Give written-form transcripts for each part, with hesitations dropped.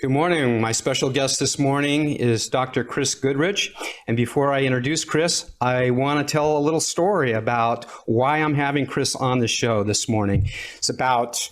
Good morning. My special guest this morning is Dr. Chris Goodrich. And before I introduce Chris, I want to tell a little story about why I'm having Chris on the show this morning. It's about,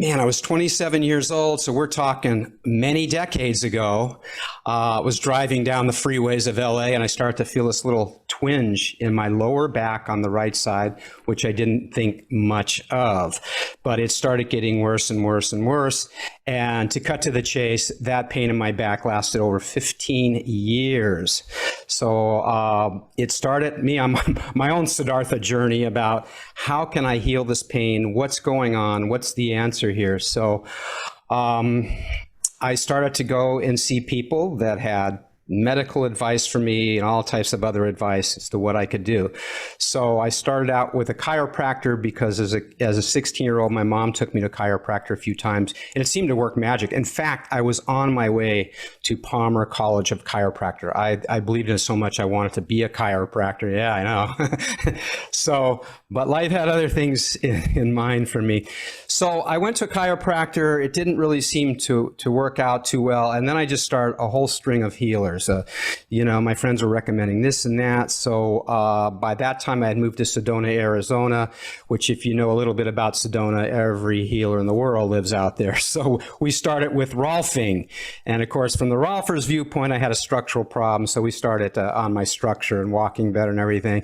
I was 27 years old, so we're talking many decades ago. I was driving down the freeways of LA and I started to feel this little twinge in my lower back on the right side, which I didn't think much of. But it started getting worse and worse and worse. And to cut to the chase, that pain in my back lasted over 15 years. So it started me on my own Siddhartha journey about how can I heal this pain? What's going on? What's the answer here? So I started to go and see people that had medical advice for me and all types of other advice as to what I could do. So I started out with a chiropractor because as a 16-year-old, my mom took me to a chiropractor a few times, and it seemed to work magic. In fact, I was on my way to Palmer College of Chiropractor. I believed in it so much I wanted to be a chiropractor. Yeah, I know. But life had other things in mind for me. So I went to a chiropractor. It didn't really seem to work out too well. And then I just started a whole string of healers. My friends were recommending this and that. So by that time, I had moved to Sedona, Arizona, which if you know a little bit about Sedona, every healer in the world lives out there. So we started with Rolfing. And of course, from the Rolfer's viewpoint, I had a structural problem. So we started on my structure and walking better and everything.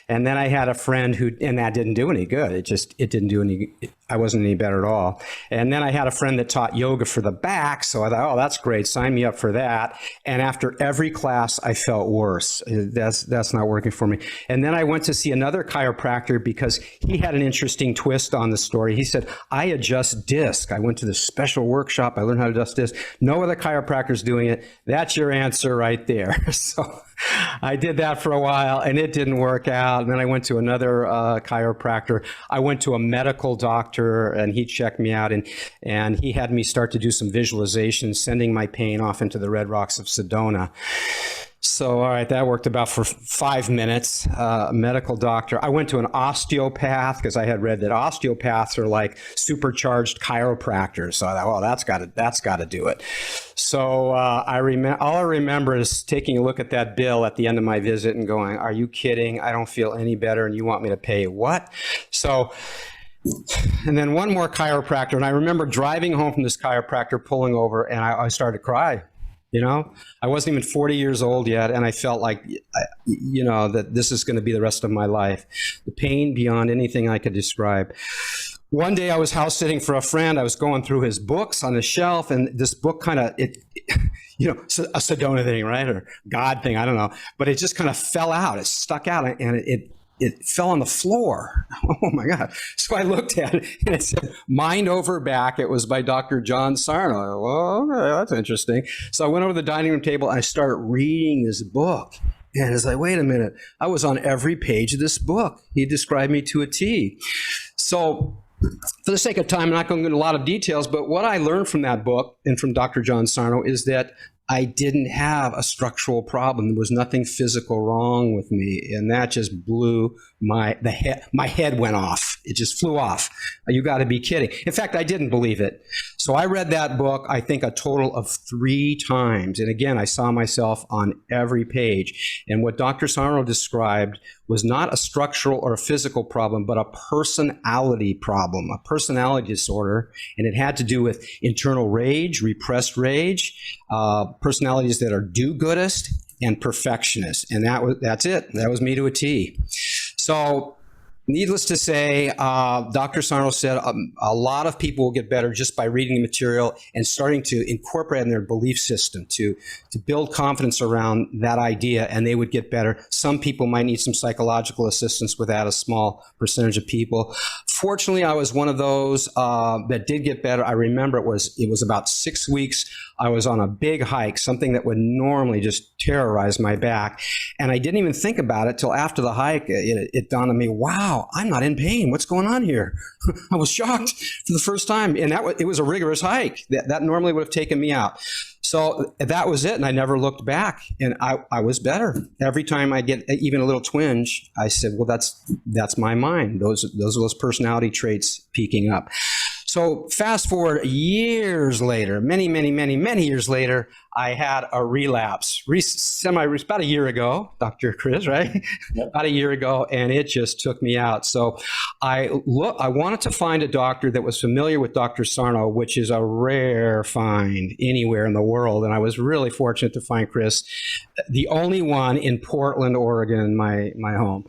And then I had a friend and that didn't do any good. It didn't do any, I wasn't any better at all. And then I had a friend that taught yoga for the back. So I thought, oh, that's great. Sign me up for that. And after every class, I felt worse. That's not working for me. And then I went to see another chiropractor because he had an interesting twist on the story. He said, I adjust disc. I went to this special workshop. I learned how to adjust disc. No other chiropractor's doing it. That's your answer right there. So I did that for a while and it didn't work out. And then I went to another chiropractor. I went to a medical doctor and he checked me out and he had me start to do some visualization, sending my pain off into the red rocks of Sedona. So, all right, that worked about for 5 minutes. Medical doctor. I went to an osteopath because I had read that osteopaths are like supercharged chiropractors. So I thought, well, that's got to do it. So all I remember is taking a look at that bill at the end of my visit and going, "Are you kidding? I don't feel any better, and you want me to pay what?" So. And then one more chiropractor, and I remember driving home from this chiropractor, pulling over, and I started to cry. I wasn't even 40 years old yet, and I felt like, that this is going to be the rest of my life. The pain beyond anything I could describe. One day I was house sitting for a friend. I was going through his books on the shelf, and this book kind of, a Sedona thing, right? Or God thing, I don't know. But it just kind of fell out. It stuck out, and it fell on the floor. Oh my God. So I looked at it and it said, Mind Over Back. It was by Dr. John Sarno. Well, okay, that's interesting. So I went over to the dining room table and I started reading this book. And it's like, wait a minute. I was on every page of this book. He described me to a T. So for the sake of time, I'm not going to go into a lot of details, but what I learned from that book and from Dr. John Sarno is that I didn't have a structural problem. There was nothing physical wrong with me. And that just blew my head went off. It just flew off. You got to be kidding. In fact, I didn't believe it. So I read that book, I think a total of 3 times. And again, I saw myself on every page. And what Dr. Sarno described was not a structural or a physical problem, but a personality problem, a personality disorder. And it had to do with internal rage, repressed rage, personalities that are do-goodist and perfectionist. And that's it. That was me to a T. So needless to say, Dr. Sarno said a lot of people will get better just by reading the material and starting to incorporate it in their belief system to build confidence around that idea, and they would get better. Some people might need some psychological assistance with that, a small percentage of people. Fortunately, I was one of those that did get better. I remember it was about 6 weeks. I was on a big hike, something that would normally just terrorize my back. And I didn't even think about it till after the hike. It dawned on me, wow, I'm not in pain. What's going on here? I was shocked for the first time. And it was a rigorous hike. That normally would have taken me out. So that was it. And I never looked back. And I was better. Every time I get even a little twinge, I said, well, that's my mind. Those are those personality traits peaking up. So fast forward years later, many years later, I had a relapse, about a year ago, Dr. Chris, right? Yep. About a year ago, and it just took me out. So I wanted to find a doctor that was familiar with Dr. Sarno, which is a rare find anywhere in the world. And I was really fortunate to find Chris, the only one in Portland, Oregon, my home.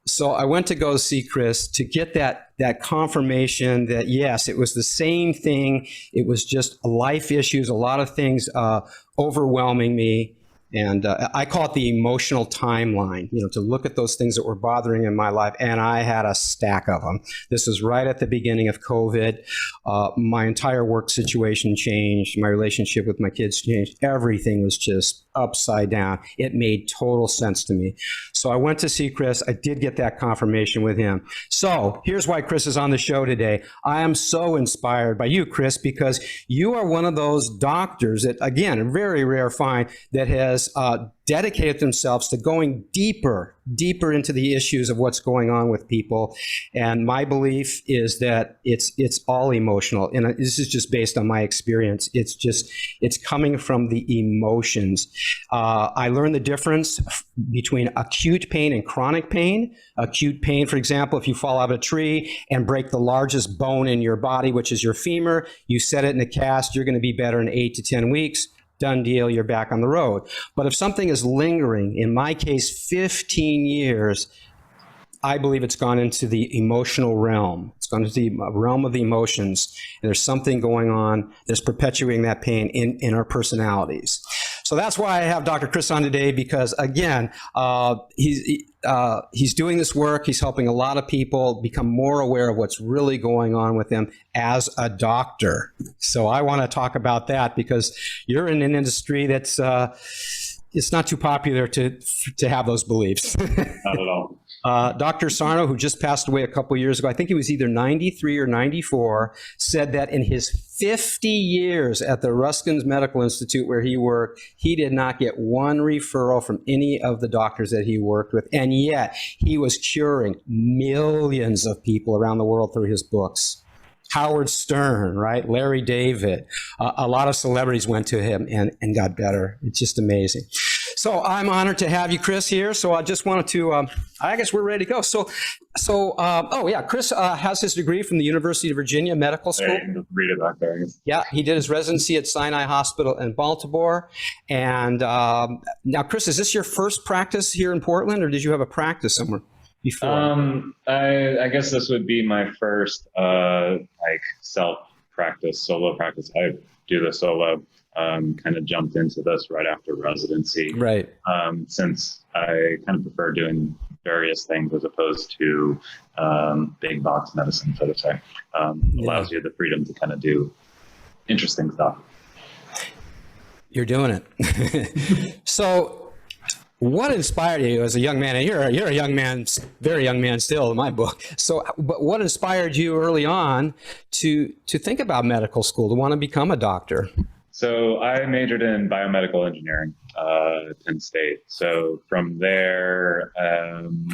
So I went to go see Chris to get that confirmation that, yes, it was the same thing. It was just life issues, a lot of things overwhelming me. And I call it the emotional timeline, to look at those things that were bothering in my life. And I had a stack of them. This was right at the beginning of COVID. My entire work situation changed. My relationship with my kids changed. Everything was just upside down. It made total sense to me. So I went to see Chris. I did get that confirmation with him. So here's why Chris is on the show today. I am so inspired by you, Chris, because you are one of those doctors that, again, a very rare find, that has dedicated themselves to going deeper into the issues of what's going on with people. And my belief is that it's all emotional. And this is just based on my experience. It's coming from the emotions. I learned the difference between acute pain and chronic pain. Acute pain, for example, if you fall out of a tree and break the largest bone in your body, which is your femur, you set it in a cast, you're going to be better in 8 to 10 weeks. Done deal, you're back on the road. But if something is lingering, in my case, 15 years, I believe it's gone into the emotional realm. It's gone into the realm of the emotions. And there's something going on that's perpetuating that pain in our personalities. So that's why I have Dr. Chris on today, because, again, he's doing this work. He's helping a lot of people become more aware of what's really going on with them as a doctor. So I want to talk about that, because you're in an industry that's it's not too popular to have those beliefs. Not at all. Dr. Sarno, who just passed away a couple years ago, I think he was either 93 or 94, said that in his 50 years at the Ruskin's Medical Institute where he worked, he did not get one referral from any of the doctors that he worked with. And yet he was curing millions of people around the world through his books. Howard Stern, right? Larry David. A lot of celebrities went to him and got better. It's just amazing. So I'm honored to have you, Chris, here. So I just wanted to, I guess we're ready to go. Chris has his degree from the University of Virginia Medical School. Hey, just read it back there. Yeah, he did his residency at Sinai Hospital in Baltimore. And now, Chris, is this your first practice here in Portland, or did you have a practice somewhere before? I guess this would be my first self-practice, solo practice. I do the solo. Kind of jumped into this right after residency. Right. Since I kind of prefer doing various things as opposed to big box medicine, so to say. Allows you the freedom to kind of do interesting stuff. You're doing it. So what inspired you as a young man? And you're a young man, very young man still in my book. So, but what inspired you early on to think about medical school, to want to become a doctor? So I majored in biomedical engineering at Penn State. So from there,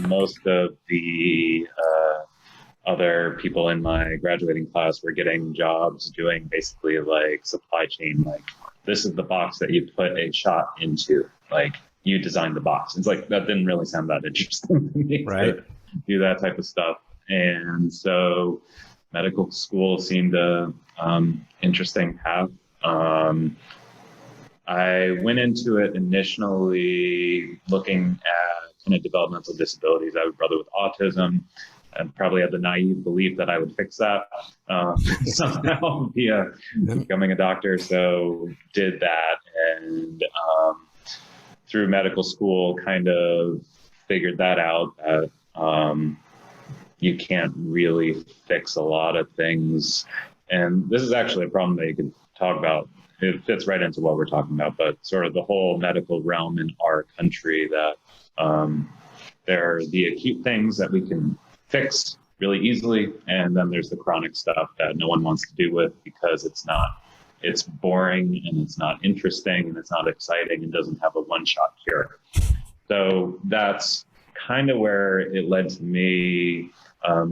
most of the other people in my graduating class were getting jobs doing basically like supply chain. Like, this is the box that you put a shot into. Like, you designed the box. It's like, that didn't really sound that interesting to me. Right. To do that type of stuff. And so medical school seemed a interesting path. I went into it initially looking at kind of developmental disabilities. I have a brother with autism, and probably had the naive belief that I would fix that somehow via becoming a doctor. So did that, and through medical school kind of figured that out, that you can't really fix a lot of things. And this is actually a problem that you could talk about. It fits right into what we're talking about, but sort of the whole medical realm in our country, that there are the acute things that we can fix really easily, and then there's the chronic stuff that no one wants to do with because it's boring and it's not interesting and it's not exciting and doesn't have a one-shot cure. So that's kind of where it led to me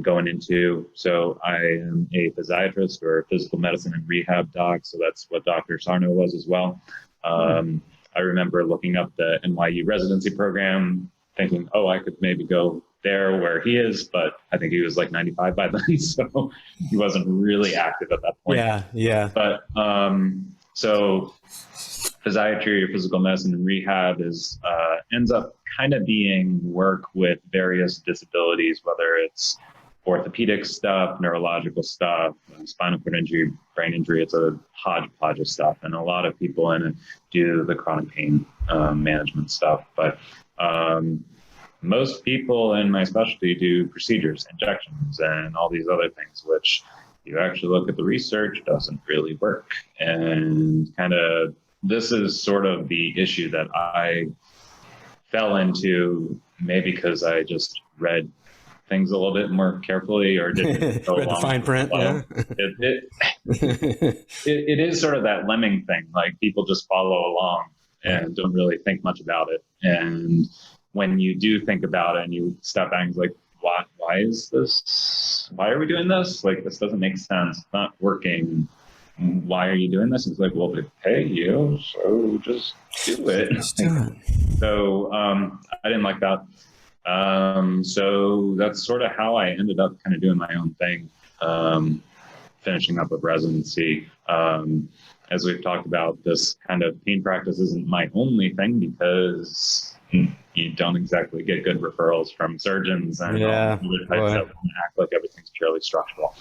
going into. So I am a physiatrist or a physical medicine and rehab doc. So that's what Dr. Sarno was as well. I remember looking up the NYU residency program, thinking, oh, I could maybe go there where he is, but I think he was like 95 by then, so he wasn't really active at that point. Yeah. But so physiatry or physical medicine and rehab is ends up kind of being work with various disabilities, whether it's orthopedic stuff, neurological stuff, spinal cord injury, brain injury. It's a hodgepodge of stuff, and a lot of people in it do the chronic pain management stuff. But most people in my specialty do procedures, injections, and all these other things, which you actually look at the research, doesn't really work. And kind of this is sort of the issue that I fell into, maybe because I just read things a little bit more carefully or didn't go read the fine print. Yeah. It is sort of that lemming thing, like people just follow along and don't really think much about it. And when you do think about it and you step back and like, why is this? Why are we doing this? Like, this doesn't make sense. It's not working. Why are you doing this? It's like, well, they pay you, so just do it. So I didn't like that. So that's sort of how I ended up kind of doing my own thing, finishing up with residency. As we've talked about, this kind of pain practice isn't my only thing because you don't exactly get good referrals from surgeons and other types that act like everything's purely structural.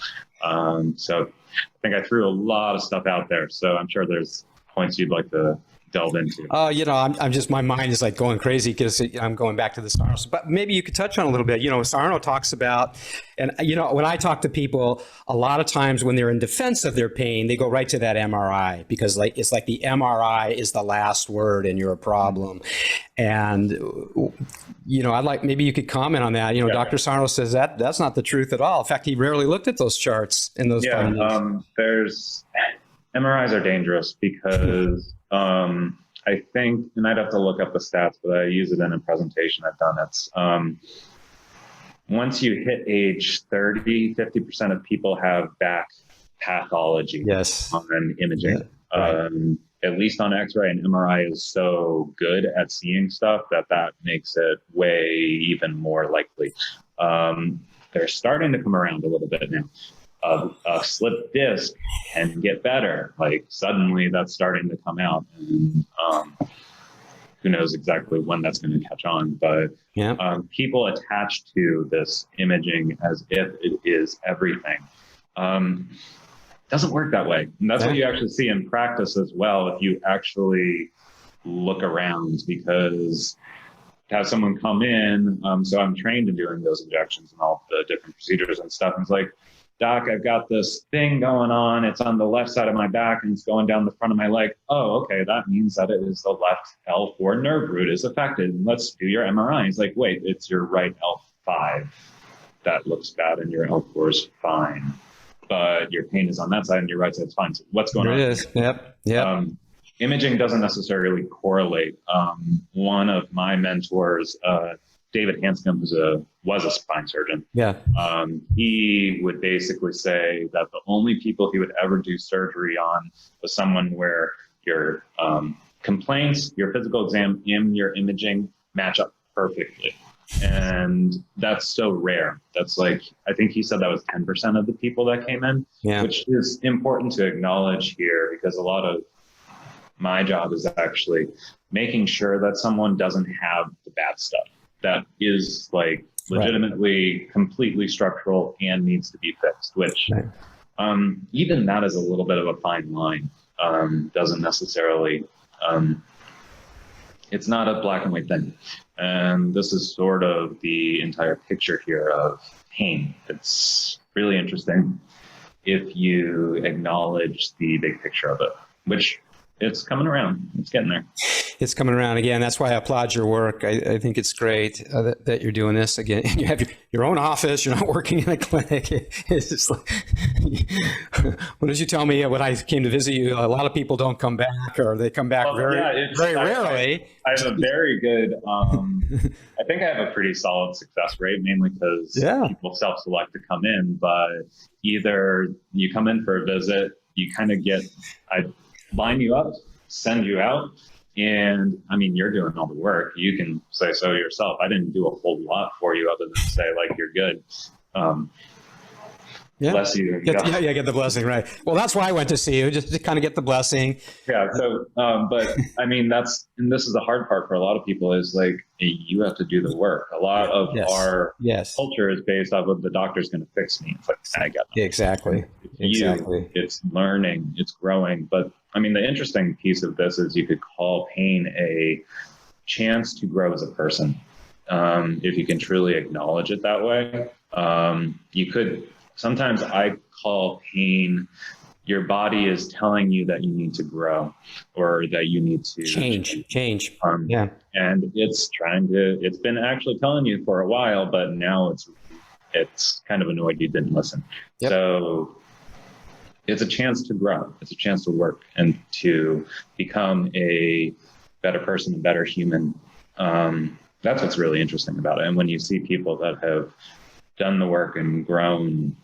So I think I threw a lot of stuff out there. So I'm sure there's points you'd like to delve into. I'm just, my mind is like going crazy because I'm going back to the Sarno. But maybe you could touch on a little bit. Sarno talks about, and when I talk to people, a lot of times when they're in defense of their pain, they go right to that MRI because it's like the MRI is the last word in your problem. And I'd like, maybe you could comment on that. Dr. Sarno says that's not the truth at all. In fact, he rarely looked at those charts in those findings. MRIs are dangerous because I think, and I'd have to look up the stats, but I use it in a presentation I've done. It's once you hit age 30, 50% of people have back pathology on imaging. Yeah, at least on X-ray, and MRI is so good at seeing stuff that makes it way even more likely. They're starting to come around a little bit now. A slipped disc can get better. Like suddenly that's starting to come out, and who knows exactly when that's going to catch on. But people attach to this imaging as if it is everything. Doesn't work that way. And that's what you actually see in practice as well. If you actually look around, because to have someone come in, so I'm trained in doing those injections and all the different procedures and stuff. And it's like, doc, I've got this thing going on. It's on the left side of my back and it's going down the front of my leg. Oh, okay. That means that it is the left L4 nerve root is affected. Let's do your MRI. He's like, wait, it's your right L5 that looks bad and your L4 is fine. But your pain is on that side and your right side's fine. So what's going on? It is. Yep. Imaging doesn't necessarily correlate. One of my mentors, David Hanscom, was a spine surgeon. He would basically say that the only people he would ever do surgery on was someone where your complaints, your physical exam, and your imaging match up perfectly. And that's so rare. That's like, I think he said that was 10% of the people that came in, which is important to acknowledge here, because a lot of my job is actually making sure that someone doesn't have the bad stuff that is like legitimately completely structural and needs to be fixed, which even that is a little bit of a fine line. Doesn't necessarily, it's not a black and white thing. And this is sort of the entire picture here of pain. It's really interesting if you acknowledge the big picture of it, which it's coming around. It's getting there. It's coming around again. That's why I applaud your work. I think it's great that you're doing this again. You have your own office. You're not working in a clinic. It's just like, what did you tell me when I came to visit you? A lot of people don't come back, or they come back very rarely. I have a very good, I think I have a pretty solid success rate, mainly because people self-select to come in, but either you come in for a visit, you kind of I line you up, send you out. And I mean, you're doing all the work. You can say so yourself. I didn't do a whole lot for you other than say, like, you're good. Bless you. Get the blessing, right. Well, that's why I went to see you, just to kind of get the blessing. Yeah. So, but I mean, and this is the hard part for a lot of people is like, you have to do the work. A lot of our culture is based off of the doctor's going to fix me. It's like, I got that. Exactly. It's learning, it's growing. But I mean, the interesting piece of this is you could call pain a chance to grow as a person. If you can truly acknowledge it that way, you could. Sometimes I call pain, your body is telling you that you need to grow or that you need to change. And it's been actually telling you for a while, but now it's kind of annoyed you didn't listen. Yep. So it's a chance to grow. It's a chance to work and to become a better person, a better human. That's what's really interesting about it. And when you see people that have done the work and grown,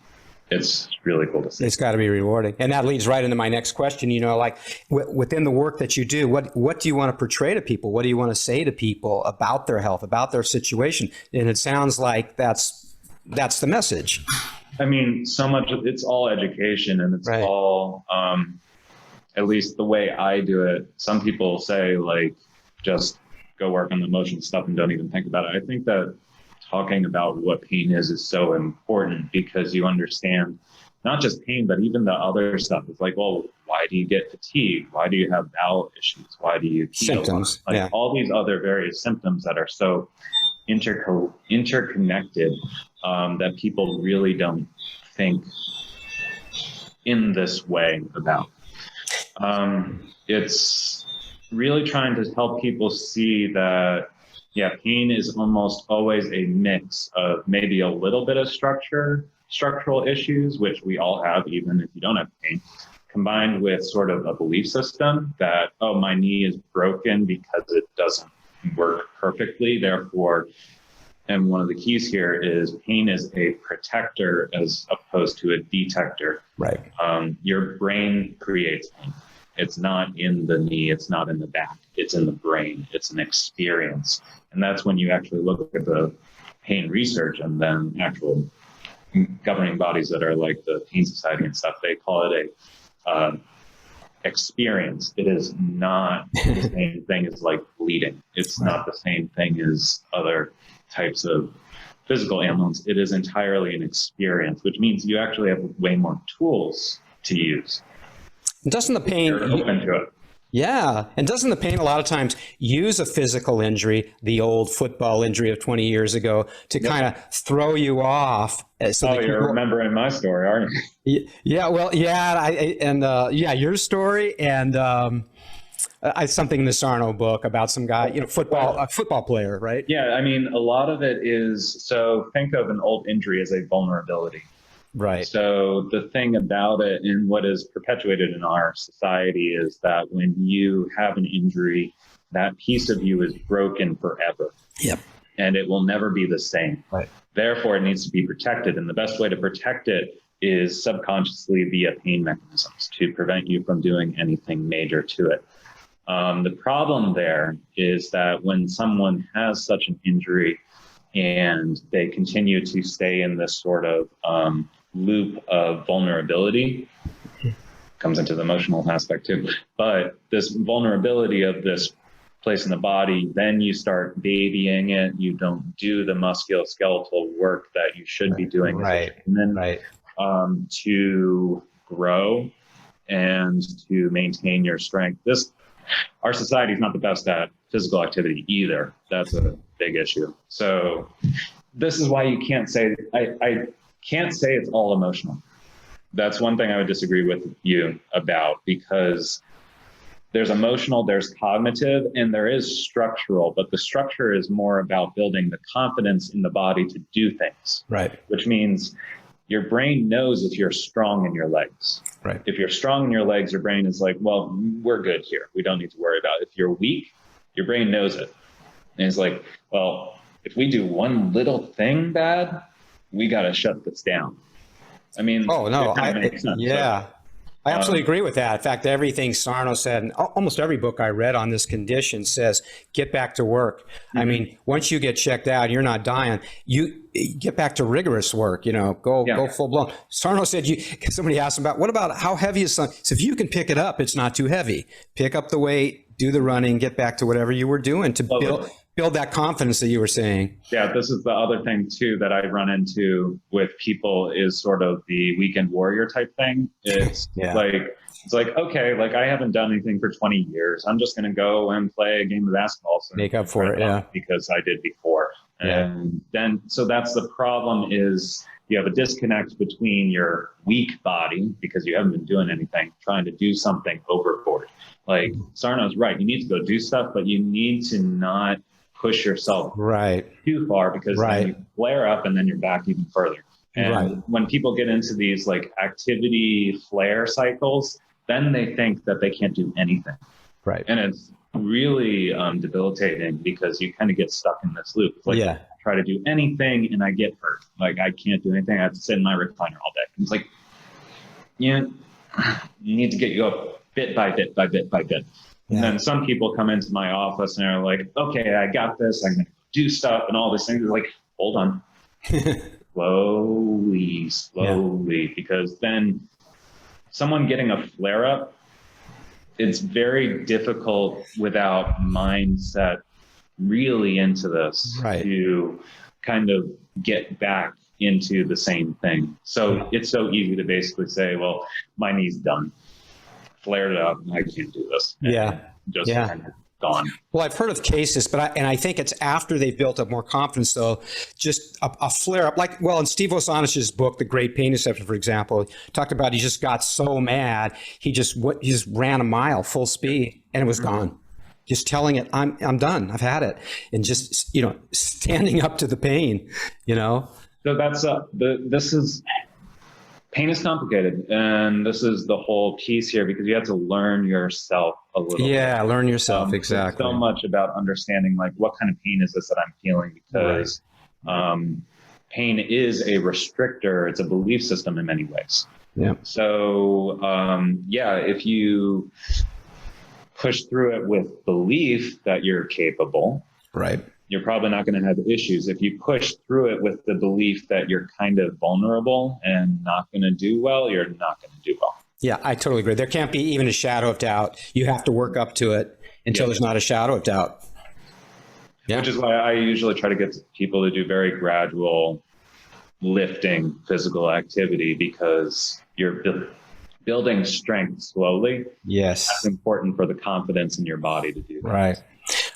it's really cool to see. It's got to be rewarding. And that leads right into my next question. You know, like within the work that you do, what do you want to portray to people? What do you want to say to people about their health, about their situation? And it sounds like that's the message. I mean, so much, it's all education, and it's all, at least the way I do it. Some people say, like, just go work on the emotional stuff and don't even think about it. I think that talking about what pain is so important because you understand not just pain, but even the other stuff. It's like, well, why do you get fatigue? Why do you have bowel issues? Why do you feel symptoms? All these other various symptoms that are so interconnected that people really don't think in this way about. It's really trying to help people see that, pain is almost always a mix of maybe a little bit of structural issues, which we all have, even if you don't have pain, combined with sort of a belief system that, oh, my knee is broken because it doesn't work perfectly. Therefore, and one of the keys here is pain is a protector as opposed to a detector. Right. Your brain creates pain. It's not in the knee. It's not in the back. It's in the brain. It's an experience. And that's when you actually look at the pain research and then actual governing bodies that are like the Pain Society and stuff, they call it a experience. It is not the same thing as like bleeding. It's not the same thing as other types of physical ailments. It is entirely an experience, which means you actually have way more tools to use. Doesn't the pain... You're open to it. Yeah. And doesn't the pain a lot of times use a physical injury, the old football injury of 20 years ago, to kind of throw you off? So you're remembering my story, aren't you? Yeah. Well, your story and something in the Sarno book about some guy, a football player, right? Yeah. I mean, a lot of it is, so think of an old injury as a vulnerability. Right. So the thing about it and what is perpetuated in our society is that when you have an injury, that piece of you is broken forever. Yep. And it will never be the same. Right. Therefore, it needs to be protected. And the best way to protect it is subconsciously via pain mechanisms to prevent you from doing anything major to it. The problem there is that when someone has such an injury and they continue to stay in this sort of loop of vulnerability, comes into the emotional aspect too, but this vulnerability of this place in the body, then you start babying it. You don't do the musculoskeletal work that you should be doing to grow and to maintain your strength. Our society is not the best at physical activity either. That's a big issue. So this is why you can't say, I can't say it's all emotional. That's one thing I would disagree with you about, because there's emotional, there's cognitive, and there is structural, but the structure is more about building the confidence in the body to do things. Right. Which means your brain knows if you're strong in your legs. Right. If you're strong in your legs, your brain is like, well, we're good here. We don't need to worry about it. If you're weak, your brain knows it. And it's like, well, if we do one little thing bad, we got to shut this down. I mean, oh, no, makes sense. yeah. So, I absolutely agree with that. In fact, everything Sarno said, and almost every book I read on this condition says, get back to work. Mm-hmm. I mean, once you get checked out, you're not dying. You get back to rigorous work, go full blown. Sarno said, somebody asked him about, what about how heavy is something? So if you can pick it up, it's not too heavy. Pick up the weight, do the running, get back to whatever you were doing to build that confidence that you were saying. Yeah, this is the other thing too that I run into with people is sort of the weekend warrior type thing. It's like, okay, like I haven't done anything for 20 years. I'm just going to go and play a game of basketball. So make up for it, because I did before. And then, so that's the problem is you have a disconnect between your weak body because you haven't been doing anything, trying to do something overboard. Like Sarno's right. You need to go do stuff, but you need to not push yourself too far because then you flare up and then you're back even further. And when people get into these like activity flare cycles, then they think that they can't do anything. Right. And it's really debilitating because you kind of get stuck in this loop. It's like I try to do anything and I get hurt. Like I can't do anything. I have to sit in my recliner all day. And it's like, you need to get you up bit by bit by bit by bit. Yeah. And then some people come into my office and they're like, okay, I got this. I'm going to do stuff and all these things. It's like, hold on. slowly, because then someone getting a flare up, it's very difficult without mindset really into this to kind of get back into the same thing. So it's so easy to basically say, well, my knee's done. Flared it up, I can't do this. And just kind of gone. Well, I've heard of cases, but I think it's after they've built up more confidence, though, just a flare up. Like, well, in Steve Osanish's book, The Great Pain Deception, for example, talked about he just got so mad, he just ran a mile full speed and it was gone. Just telling it, I'm done, I've had it, and just standing up to the pain, So that's this is. Pain is complicated, and this is the whole piece here because you have to learn yourself a little bit. Yeah, learn yourself, exactly. So much about understanding, like, what kind of pain is this that I'm feeling? Because pain is a restrictor. It's a belief system in many ways. Yeah. So, if you push through it with belief that you're capable, you're probably not going to have issues. If you push through it with the belief that you're kind of vulnerable and not going to do well, you're not going to do well. Yeah, I totally agree. There can't be even a shadow of doubt. You have to work up to it until there's not a shadow of doubt. Yeah. Which is why I usually try to get people to do very gradual lifting physical activity because you're building strength slowly. Yes. That's important for the confidence in your body to do that. Right.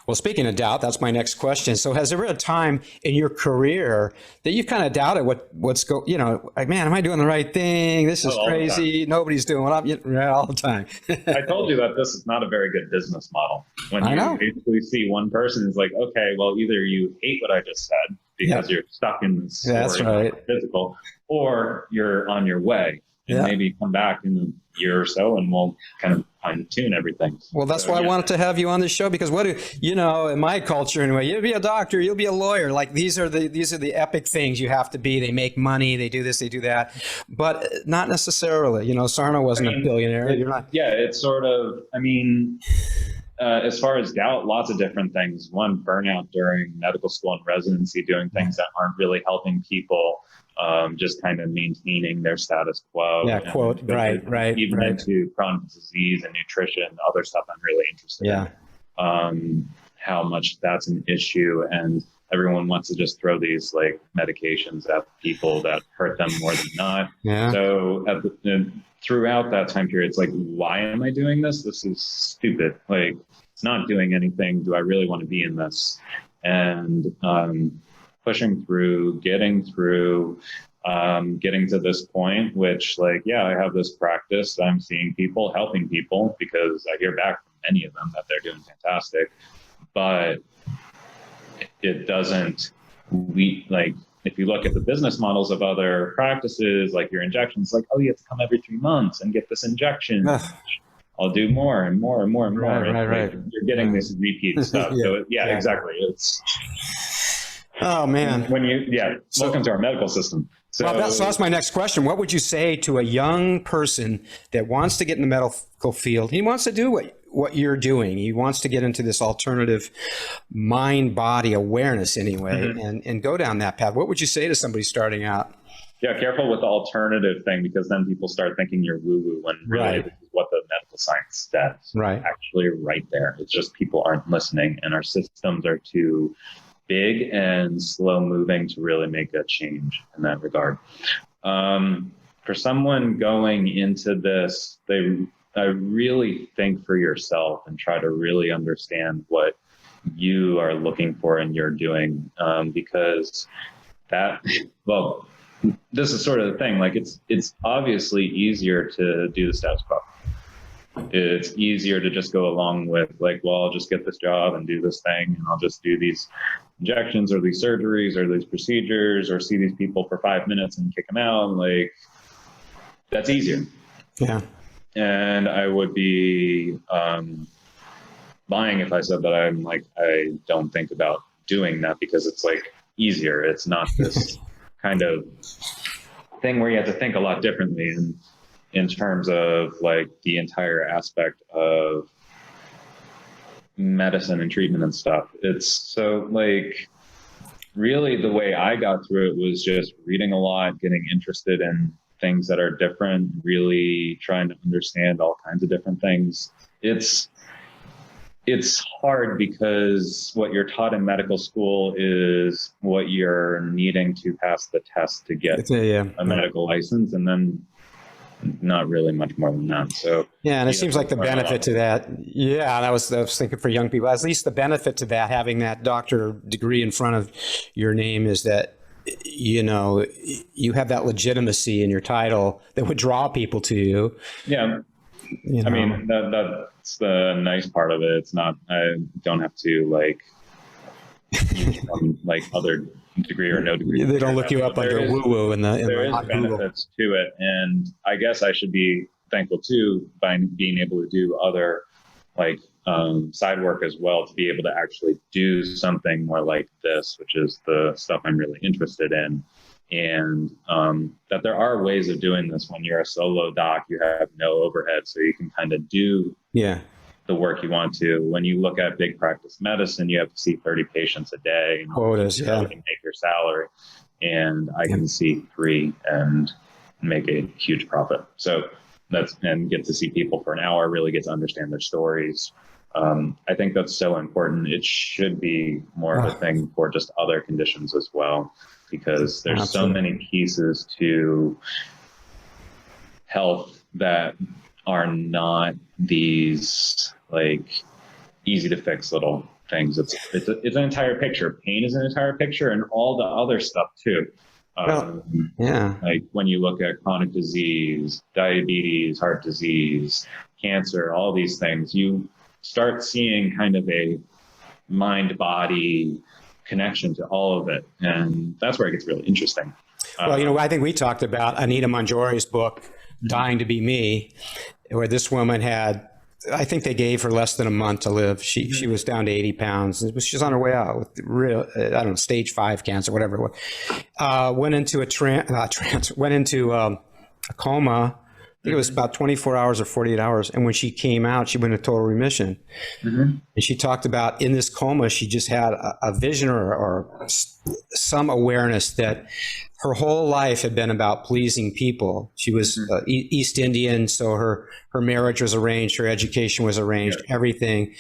Well, speaking of doubt, that's my next question. So has there been a time in your career that you've kind of doubted what's like, man, am I doing the right thing? This is crazy. Nobody's doing what I'm all the time. I told you that this is not a very good business model. When you basically see one person who's like, okay, well, either you hate what I just said because you're stuck in this physical, or you're on your way. And maybe come back in a year or so and we'll kind of fine tune everything. Well, that's why I wanted to have you on this show, because in my culture anyway, you'll be a doctor, you'll be a lawyer. Like these are the epic things you have to be. They make money, they do this, they do that, but not necessarily. Sarno wasn't a billionaire. You're not. Yeah, it's sort of, as far as doubt, lots of different things. One, burnout during medical school and residency, doing things that aren't really helping people. Just kind of maintaining their status quo. Yeah, quote, right. Even into chronic disease and nutrition, other stuff I'm really interested in. How much that's an issue, and everyone wants to just throw these like medications at people that hurt them more than not. Yeah. So throughout that time period, it's like, why am I doing this? This is stupid. Like, it's not doing anything. Do I really want to be in this? And pushing through, getting to this point, which I have this practice. I'm seeing people, helping people because I hear back from many of them that they're doing fantastic, but it doesn't, like, if you look at the business models of other practices, like your injections, like, oh, you have to come every 3 months and get this injection. I'll do more and more and more and more. Right. You're getting this repeat stuff. So exactly. It's, oh man. When you, welcome to our medical system. So, well, that's my next question. What would you say to a young person that wants to get in the medical field? He wants to do what you're doing. He wants to get into this alternative mind-body awareness anyway, and go down that path. What would you say to somebody starting out? Yeah, careful with the alternative thing, because then people start thinking you're woo-woo when really this is what the medical science says. Right. Actually right there. It's just people aren't listening, and our systems are too big and slow moving to really make a change in that regard. For someone going into this, I really think for yourself and try to really understand what you are looking for and you're doing, because that, well, this is sort of the thing. Like, it's obviously easier to do the status quo. It's easier to just go along with, like, well, I'll just get this job and do this thing, and I'll just do these injections or these surgeries or these procedures or see these people for 5 minutes and kick them out. Like, that's easier. Yeah. And I would be lying if I said that I don't think about doing that, because it's like easier. It's not this kind of thing where you have to think a lot differently in terms of like the entire aspect of medicine and treatment and stuff. It's so, like, really the way I got through it was just reading a lot, getting interested in things that are different, really trying to understand all kinds of different things. It's hard because what you're taught in medical school is what you're needing to pass the test to get a medical license, and then not really much more than that. So and it seems like the benefit to that, I was thinking for young people, at least the benefit to that, having that doctor degree in front of your name, is that, you know, you have that legitimacy in your title that would draw people to you. Yeah. You know. I mean, that's the nice part of it. It's not, I don't have to like other degree or no degree. They don't look you up under woo-woo there is benefits to it. And I guess I should be thankful too, by being able to do other side work as well, to be able to actually do something more like this, which is the stuff I'm really interested in. And that there are ways of doing this when you're a solo doc. You have no overhead, so you can kind of do the work you want to. When you look at big practice medicine, you have to see 30 patients a day. Quotas, you can make your salary. And I can see 3 and make a huge profit. So and get to see people for an hour, really get to understand their stories. I think that's so important. It should be more of a thing for just other conditions as well, because there's so many pieces to health that are not these easy to fix little things. It's an entire picture. Pain is an entire picture, and all the other stuff too. Like when you look at chronic disease, diabetes, heart disease, cancer, all these things, you start seeing kind of a mind-body connection to all of it. And that's where it gets really interesting. Well, I think we talked about Anita Mangiori's book, Dying to Be Me, where this woman had, I think they gave her less than a month to live. She was down to 80 pounds. She's on her way out with real, stage 5 cancer, whatever it was. Went into a coma. I think it was about 24 hours or 48 hours. And when she came out, she went into total remission. And she talked about in this coma, she just had a vision or some awareness that her whole life had been about pleasing people. She was East Indian, so her marriage was arranged, her education was arranged, everything.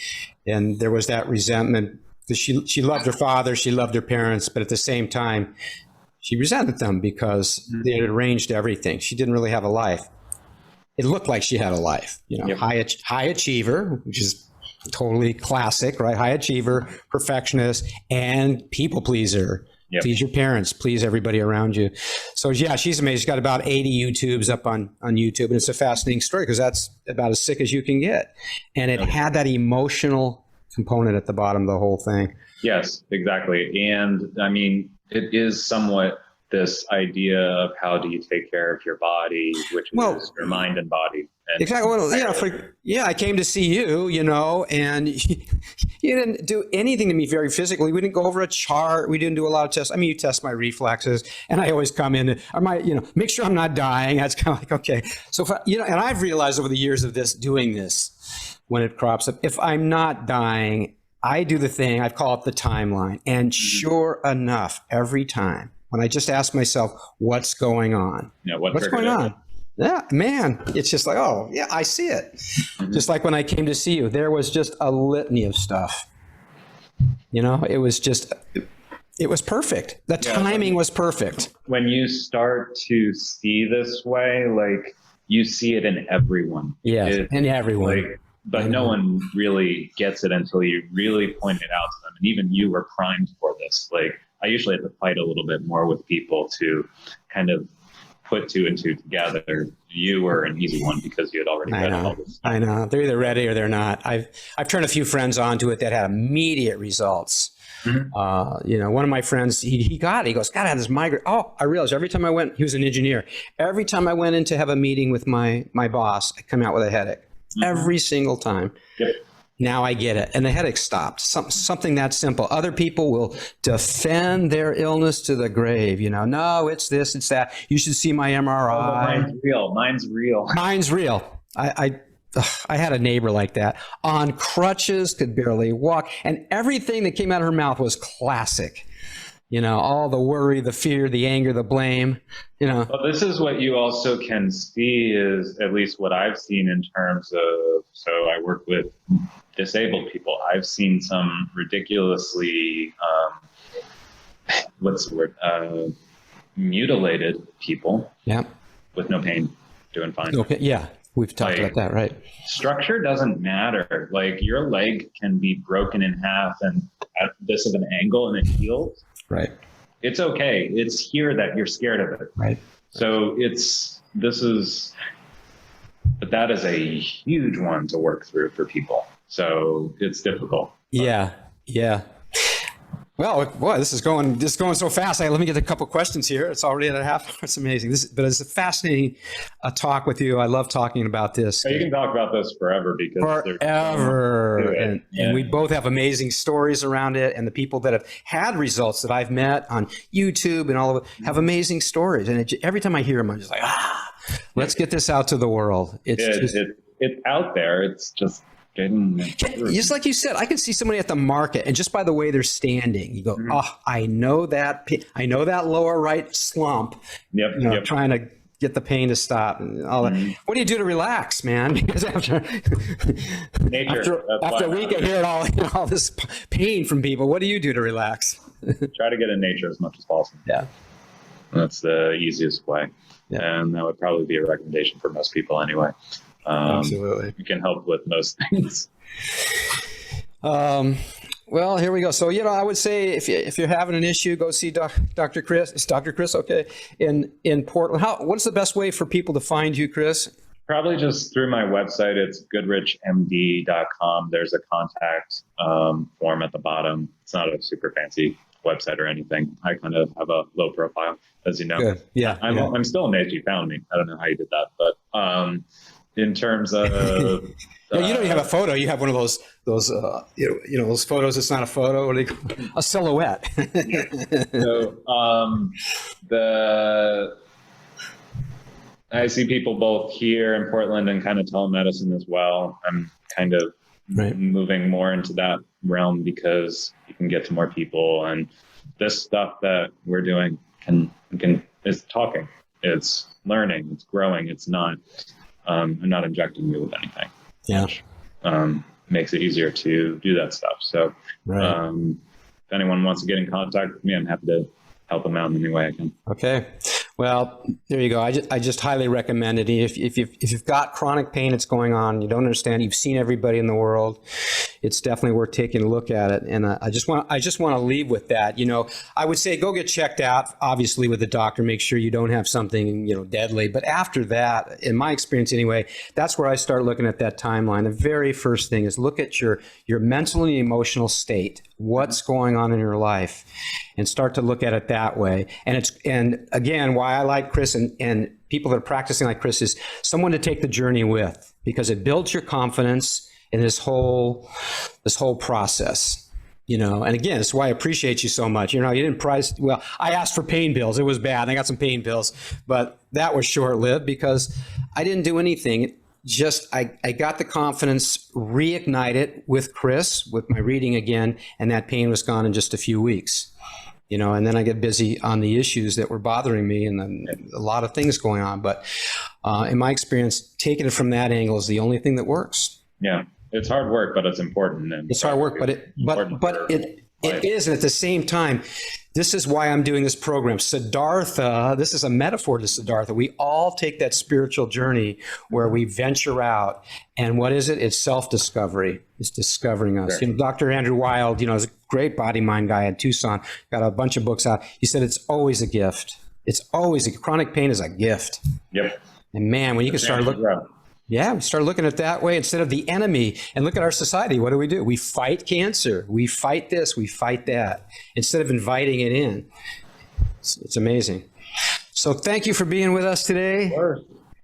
And there was that resentment. She loved her father, she loved her parents, but at the same time, she resented them because they had arranged everything. She didn't really have a life. It looked like she had a life, high achiever, which is totally classic, right? High achiever, perfectionist, and people pleaser. Yep. Please your parents, please everybody around you. So yeah, she's amazing. She's got about 80 YouTubes up on YouTube. And it's a fascinating story because that's about as sick as you can get. And it had that emotional component at the bottom of the whole thing. Yes, exactly. And I mean, it is somewhat this idea of how do you take care of your body, which is your mind and body. And exactly. Well, I came to see you, and you didn't do anything to me very physically. We didn't go over a chart. We didn't do a lot of tests. I mean, you test my reflexes, and I always come in and make sure I'm not dying. That's kind of like, okay. So, and I've realized over the years of doing this, when it crops up, if I'm not dying, I do the thing, I call it the timeline. And sure enough, every time, when I just ask myself, what's going on? Yeah, what's going on? Yeah, man, it's just like, oh, yeah, I see it. Mm-hmm. Just like when I came to see you, there was just a litany of stuff. It was perfect. The timing was perfect. When you start to see this way, like you see it in everyone. Yeah, in everyone. But no one really gets it until you really point it out to them. And even you were primed for this. Like, I usually have to fight a little bit more with people to kind of put two and two together. You were an easy one because you had already read all this. I know. They're either ready or they're not. I've turned a few friends onto it that had immediate results. Mm-hmm. One of my friends, he got it. He goes, God, I had this migraine. Oh, I realized every time I went, he was an engineer. Every time I went in to have a meeting with my boss, I come out with a headache. Mm-hmm. Every single time. Yep. Now I get it. And the headache stopped. Something that simple. Other people will defend their illness to the grave. No, it's this, it's that. You should see my MRI. Oh, mine's real. Mine's real. I had a neighbor like that. On crutches, could barely walk. And everything that came out of her mouth was classic. All the worry, the fear, the anger, the blame, Well, this is what you also can see is at least what I've seen in terms of, so I work with disabled people. I've seen some ridiculously, mutilated people. Yeah. With no pain, doing fine. Okay. Yeah. We've talked about that, right? Structure doesn't matter. Like your leg can be broken in half and at this of an angle and it heals. Right. It's okay. It's here that you're scared of it. Right. So but that is a huge one to work through for people. So it's difficult. Yeah. Yeah. Well, boy, this is going so fast. Let me get a couple questions here. It's already at a half hour. It's amazing. But it's a fascinating talk with you. I love talking about this. You can talk about this forever because forever. And we both have amazing stories around it. And the people that have had results that I've met on YouTube and all of it have amazing stories. And every time I hear them, I'm just like, let's get this out to the world. It's out there. It's just just like you said, I can see somebody at the market, and just by the way they're standing, you go, I know that lower right slump. Yep. Trying to get the pain to stop and all that. What do you do to relax, man? Because after a week of hearing all this pain from people, what do you do to relax? Try to get in nature as much as possible. Yeah, that's the easiest way, and that would probably be a recommendation for most people anyway. Absolutely. You can help with most things. Well, here we go. So, I would say if you're having an issue, go see Dr. Chris. Is Dr. Chris okay in Portland? What's the best way for people to find you, Chris? Probably just through my website. It's goodrichmd.com. There's a contact form at the bottom. It's not a super fancy website or anything. I kind of have a low profile, as you know. Good. Yeah. I'm still amazed you found me. I don't know how you did that, but in terms of you don't even have a photo. You have one of those those photos. It's not a photo. What do they call it? A silhouette. So I see people both here in Portland and kind of telemedicine as well. I'm kind of moving more into that realm because you can get to more people, and this stuff that we're doing is talking. It's learning. It's growing. It's not. I'm not injecting you with anything. Yeah. Which, makes it easier to do that stuff. So if anyone wants to get in contact with me, I'm happy to help them out in any way I can. Okay. Well, there you go. I just highly recommend it. If you've got chronic pain that's going on, you don't understand, you've seen everybody in the world, it's definitely worth taking a look at it. And I just want to leave with that. I would say go get checked out, obviously, with the doctor. Make sure you don't have something, deadly. But after that, in my experience anyway, that's where I start looking at that timeline. The very first thing is look at your mental and emotional state. What's going on in your life, and start to look at it that way. And again, why I like Chris and people that are practicing like Chris is someone to take the journey with, because it builds your confidence in this whole process. And again, it's why I appreciate you so much. You didn't well, I asked for pain pills. It was bad. I got some pain pills, but that was short-lived because I didn't do anything. Just I got the confidence reignited with Chris, with my reading again, and that pain was gone in just a few weeks. And then I get busy on the issues that were bothering me, and then a lot of things going on. But in my experience, taking it from that angle is the only thing that works. Yeah, it's hard work, but it's important. And it's hard work, but it is. And at the same time, this is why I'm doing this program. Siddhartha, this is a metaphor to Siddhartha. We all take that spiritual journey where we venture out. And what is it? It's self-discovery. It's discovering us. Sure. Dr. Andrew Wild, is a great body-mind guy at Tucson, got a bunch of books out. He said it's always a gift. It's always chronic pain is a gift. Yep. And man, when you can start looking... Yeah, we start looking at it that way instead of the enemy. And look at our society. What do? We fight cancer. We fight this. We fight that. Instead of inviting it in. It's amazing. So thank you for being with us today,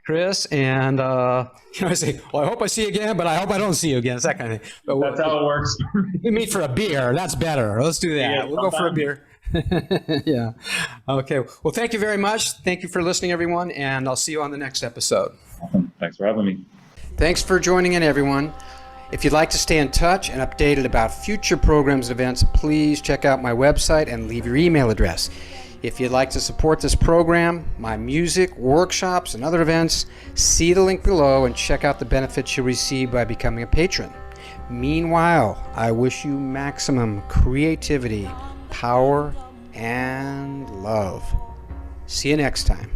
Chris. And I say, well, I hope I see you again, but I hope I don't see you again. It's that kind of thing. But that's how it works. We meet for a beer. That's better. Let's do that. Yeah, we'll go for a beer. Yeah. Okay. Well, thank you very much. Thank you for listening, everyone. And I'll see you on the next episode. Thanks for having me. Thanks for joining in, everyone. If you'd like to stay in touch and updated about future programs and events, please check out my website and leave your email address. If you'd like to support this program, my music, workshops, and other events, see the link below and check out the benefits you'll receive by becoming a patron. Meanwhile, I wish you maximum creativity, power, and love. See you next time.